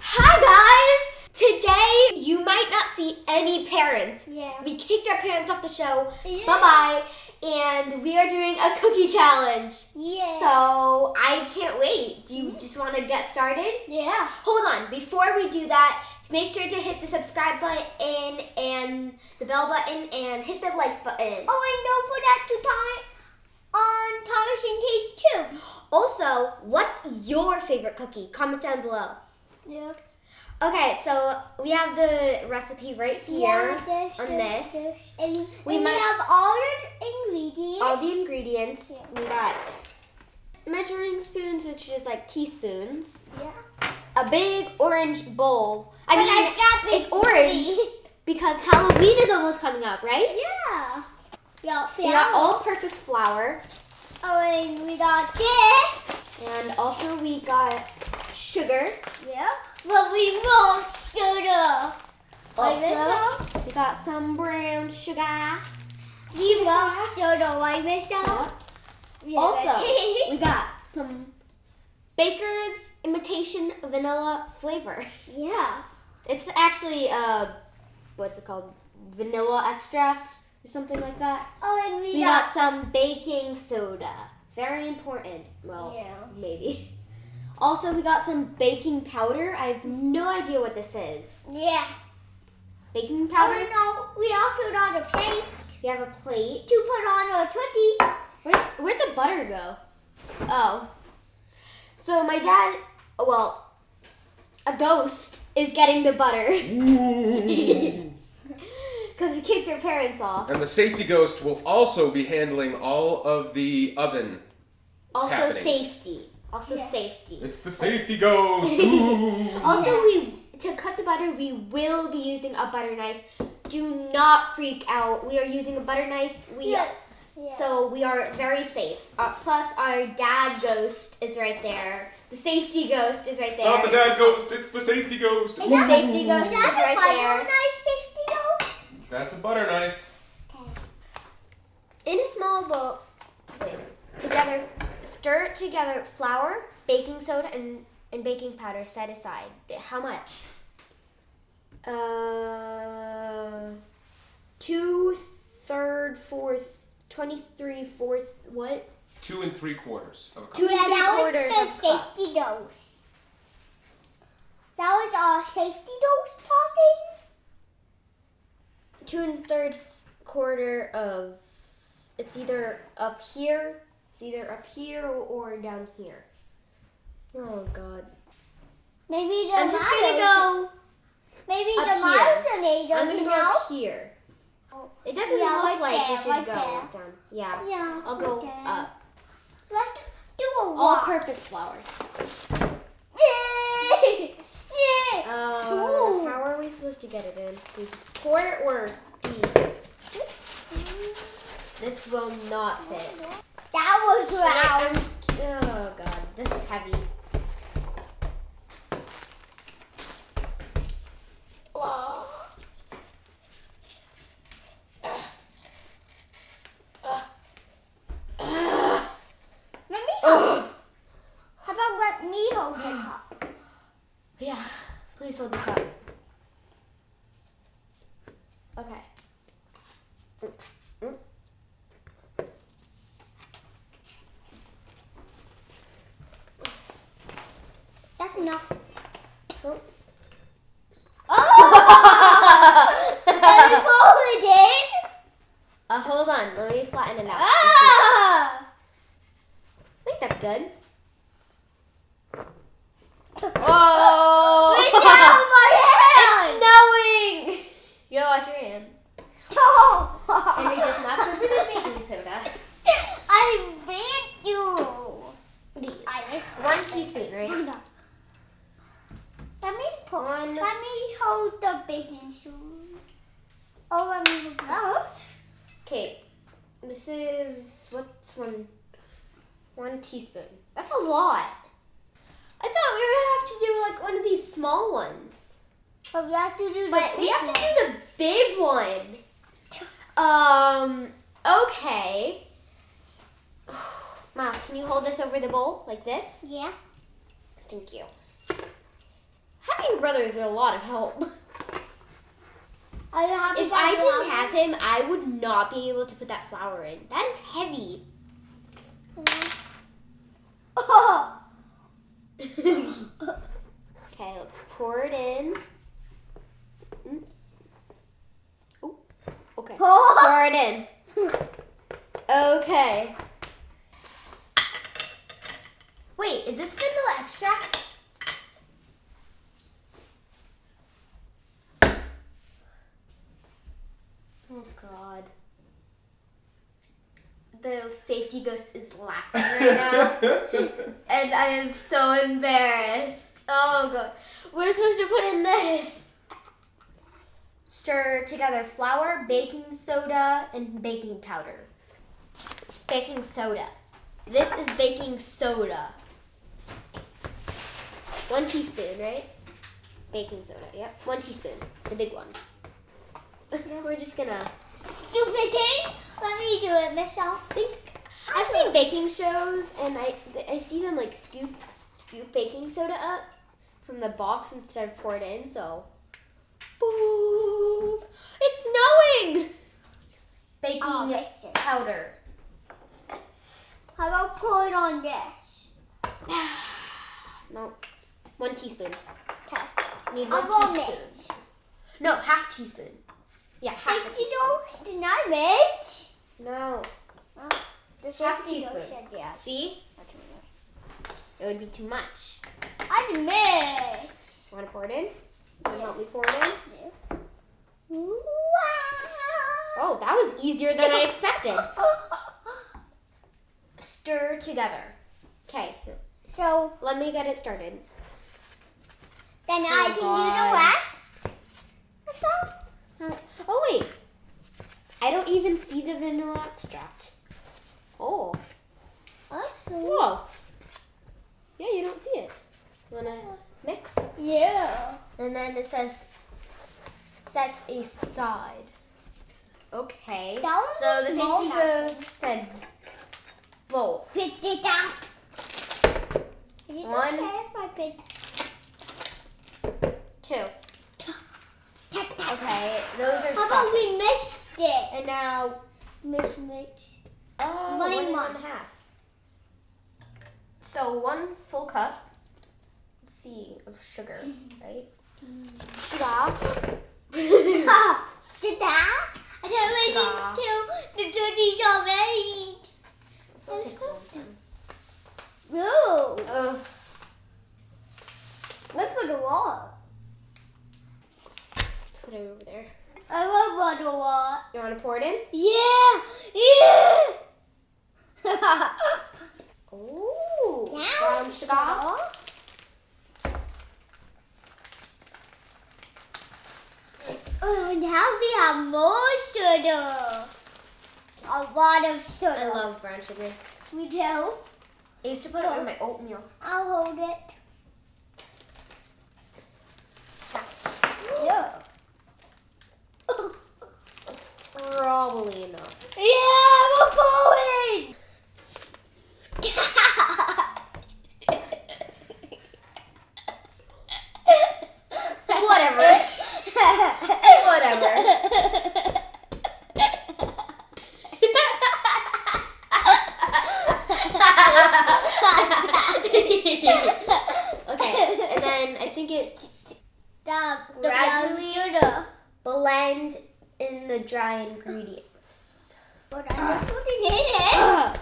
Hi guys! Today you might not see any parents. Yeah. We kicked our parents off the show. Yeah. Bye-bye. And we are doing a cookie challenge. Yeah. So I can't wait. Do you just want to get started? Yeah. Hold on. Before we do that, make sure to hit the subscribe button and the bell button and hit the like button. Oh, and don't forget to turn on Thomas and Taste too. Also, what's your favorite cookie? Comment down below. Yeah. Okay, so we have the recipe right here on this. And We we might- have all the ingredients. All the ingredients. Yeah. We got measuring spoons, which is like teaspoons. Yeah. A big orange bowl. But I've got it's big orange three. because Halloween is almost coming up, right? Yeah. Yeah. We got all-purpose flour, Oh, and we got this. and also we got sugar. Yeah. But we want soda. Also, we got some brown sugar. We love soda, right, Michelle? Yeah. Also, we got some Baker's imitation vanilla flavor. Yeah. It's actually what's it called? Vanilla extract or something like that. Oh, and We got some baking soda. Very important. Well, Yeah. maybe. Also, we got some baking powder. I have no idea what this is. Yeah. Baking powder? Oh, no, we also got a plate We have a plate. to put on our cookies. Where'd the butter go? Oh. So my dad, well, a ghost is getting the butter. Because we kicked our parents off. And the safety ghost will also be handling all of the oven. Also happenings. safety. Also Yeah. safety. It's the safety ghost. Ooh. Also, to cut the butter, we will be using a butter knife. Do not freak out. We are using a butter knife. Yeah. So we are very safe. Plus, our dad ghost is right there. The safety ghost is right It's there. not the dad ghost, it's the safety ghost. The safety ghost is That's right a butter there. knife safety ghost. That's a butter knife. In a small bowl, together, stir it together. Flour, baking soda, and baking powder set aside. How much? 2/3, 4th, 23/4. What? 2 3/4 of a cup. 2 that was 3/4 the of a cup. safety ghost. That was our safety ghost talking. 2 3/4 of. It's either up here. It's either up here or down here. Oh God. Maybe the I'm just gonna go. Maybe up the here. miles are made I'm of gonna it go now. up here. It doesn't Yeah, look like like we there, should like go there. down. Yeah. Yeah. I'll go okay. up. Let's do a walk. All-purpose flour. Yay! Yay! Ooh. How are we supposed to get it in? We just pour it or this will not fit. That was loud. Oh God, this is heavy. Whoa. Let me hold. How about let me hold the cup? Yeah, please hold the cup. Okay. That's enough. Oh. Oh! Let me pull it in. Hold on, let me flatten it out. Ah! I think that's good. Oh! Michelle, my hand! Snowing! You gotta wash your hands. Oh! And we just knocked over the baking soda. I beat you. These. I 1 teaspoon, right? Let me put. One. Let me hold the baking soda. Oh, let me move out. Okay, this is, what's 1 teaspoon? That's a lot. I thought we were gonna have to do like one of these small ones. But we have to do the But we big have to one. do the big one. Okay. Miles, can you hold this over the bowl like this? Yeah. Thank you. Having your brother's a lot of help. If I flour. didn't have him, I would not be able to put that flour in. That is heavy. Oh. Okay, let's pour it in. Oh, okay. Pour it in. Okay. Wait, is this vanilla extract? Oh God. The safety ghost is laughing right now. And I am so embarrassed. Oh God. We're supposed to put in this. Stir together flour, baking soda, and baking powder. Baking soda. This is baking soda. 1 teaspoon, right? Baking soda, yep. 1 teaspoon, the big one. We're just gonna... Stupid thing. Let me do it myself. I've seen baking shows, and I see them like scoop baking soda up from the box instead of pour it in, so... Boop! It's snowing! Baking powder. How about pour it on this? No. 1 teaspoon. Okay. Need I 1 want teaspoon. it. No, half teaspoon. Yeah, half a Safety teaspoon. dose, and I made. No. The Half a safety teaspoon. dose said yes. See? It would be too much. I made. Want to pour it in? Can you Yeah. help me pour it in? Wow. Oh, that was easier than I expected. Stir together. Okay, So let me get it started. then I can do the rest. So Oh, wait. I don't even see the vanilla extract. Oh. Whoa. Yeah, you don't see it. Wanna mix? Yeah. And then it says set aside. Okay. That was So a the small safety napkin. ghost said both. Pick it up. Is it One. okay if I pick? 2. Tap, tap. Okay, those are How about soft. we mixed it? And now, Mix. oh, One and 1 one. and a half. So 1 full cup, let's see, of sugar, right? Sugar. Did that? I can't wait Sugar. until the dirty's all ready. So take one of them. Ooh. Let's put a wall. Let's put it over there. I love water wall. You want to pour it in? Yeah. Ooh. Down, Brown sugar. Oh, now we have more soda. A lot of soda. I love brown sugar. Me too. I used to put it in my oatmeal. I'll hold it. Yeah. Probably enough. Yeah, we're going. Whatever. Whatever. Okay, and then I think it's The Gradually- brown soda. blend in the dry ingredients. But I'm just putting in it. Ugh.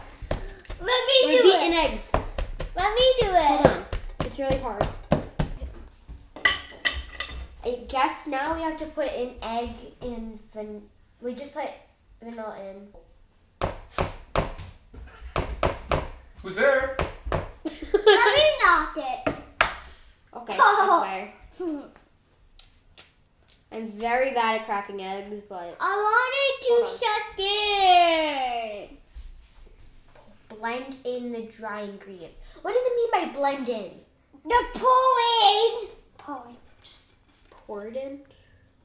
Let me We're do beating it. eggs. Let me do it. Hold on. It's really hard. I guess now we have to put in egg and we just put vanilla in. Who's there? Let me knock it. Okay, that's better. I'm very bad at cracking eggs, but I wanted Hold to on. shut it. blend in the dry ingredients. What does it mean by blend in? The pouring. Pouring. Just pour it in?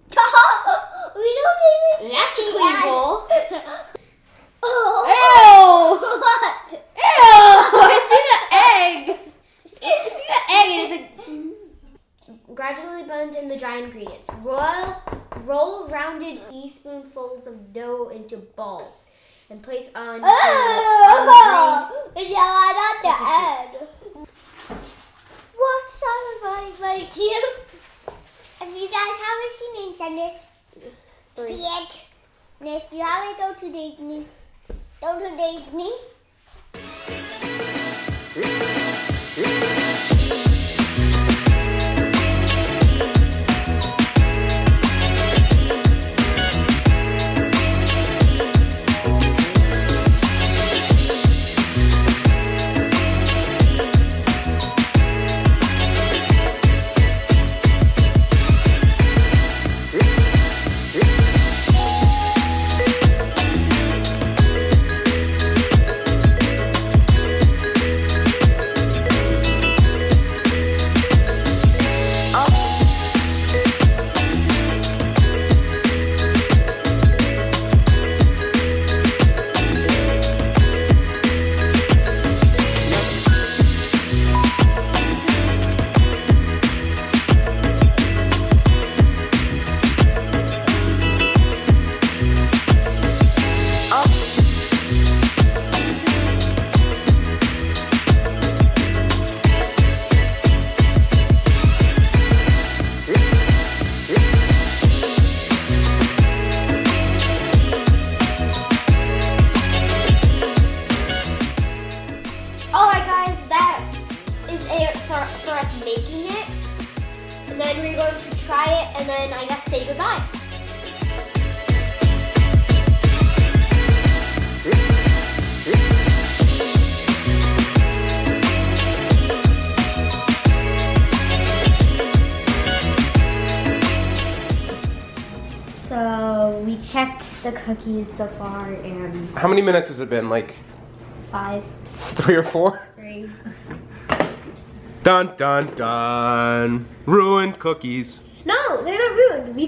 We don't even That's see clean that. bowl. Oh. Ew! What? Ew! I see the egg! I see the egg and it's like... Gradually blend in the dry ingredients. Roll rounded teaspoonfuls of dough into balls and place on the Yeah, not the end. What's up, my dear? If you guys haven't seen it, send this. See it. And if you haven't, go to Disney. Go to Disney. Alright guys, that is it for us making it. And then we're going to try it and then I guess say goodbye. So we checked the cookies so far and How many minutes has it been? Like 5, 3 or 4? 3. Dun dun dun. Ruined cookies. No, they're not ruined. We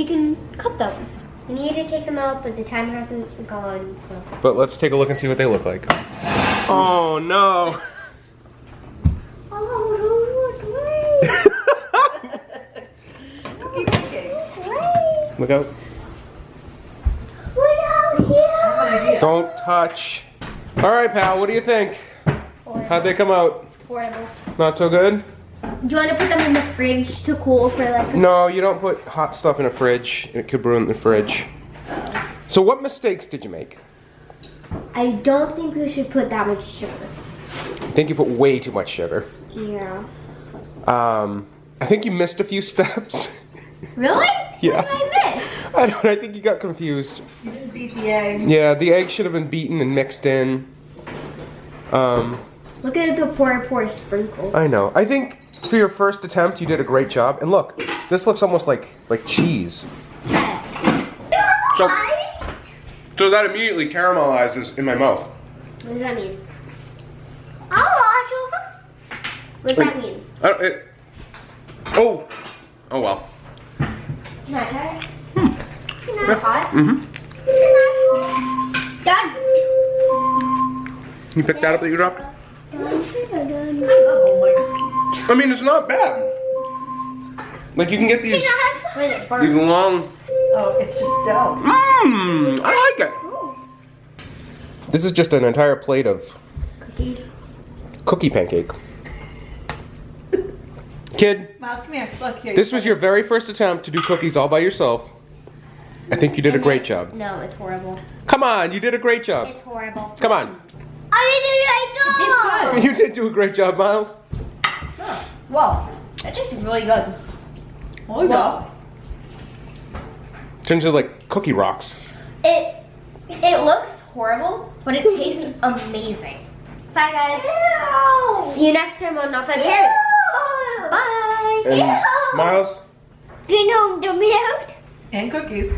can cut them. We need to take them out, but the timer hasn't gone, so. But let's take a look and see what they look like. Oh no. Look out. Don't touch. All right, pal, what do you think? How'd they come out? Horrible. Not so good? Do you want to put them in the fridge to cool for like No, you don't put hot stuff in a fridge. It could ruin the fridge. So what mistakes did you make? I don't think we should put that much sugar. I think you put way too much sugar. Yeah. I think you missed a few steps. Really? Yeah. What did I miss? I don't know, I think you got confused. You didn't beat the egg. Yeah, the egg should have been beaten and mixed in. Look at the poor sprinkle. I know. I think for your first attempt, you did a great job. And look, this looks almost like cheese. So that immediately caramelizes in my mouth. What does that mean? What does that mean? Oh well. Can I try it? Is it hot? Mm-hmm. Done. You picked that up that you dropped? Oh my God. I mean, it's not bad. Like you can get these Wait, it burnt. long. Oh, it's just dough. I like it. This is just an entire plate of cookie pancake. Kid, Miles, come here. Look here. this was your very first attempt to do cookies all by yourself. I think you did a great job. No, it's horrible. Come on, you did a great job. It's horrible. Come on. It's good. You did do a great job, Miles. Whoa, that tastes really good. Oh, no. Turns into like cookie rocks. It looks horrible, but it tastes amazing. Bye guys. See you next time on Not Bad Parents. Bye. And Miles? Do you know the milk? And cookies.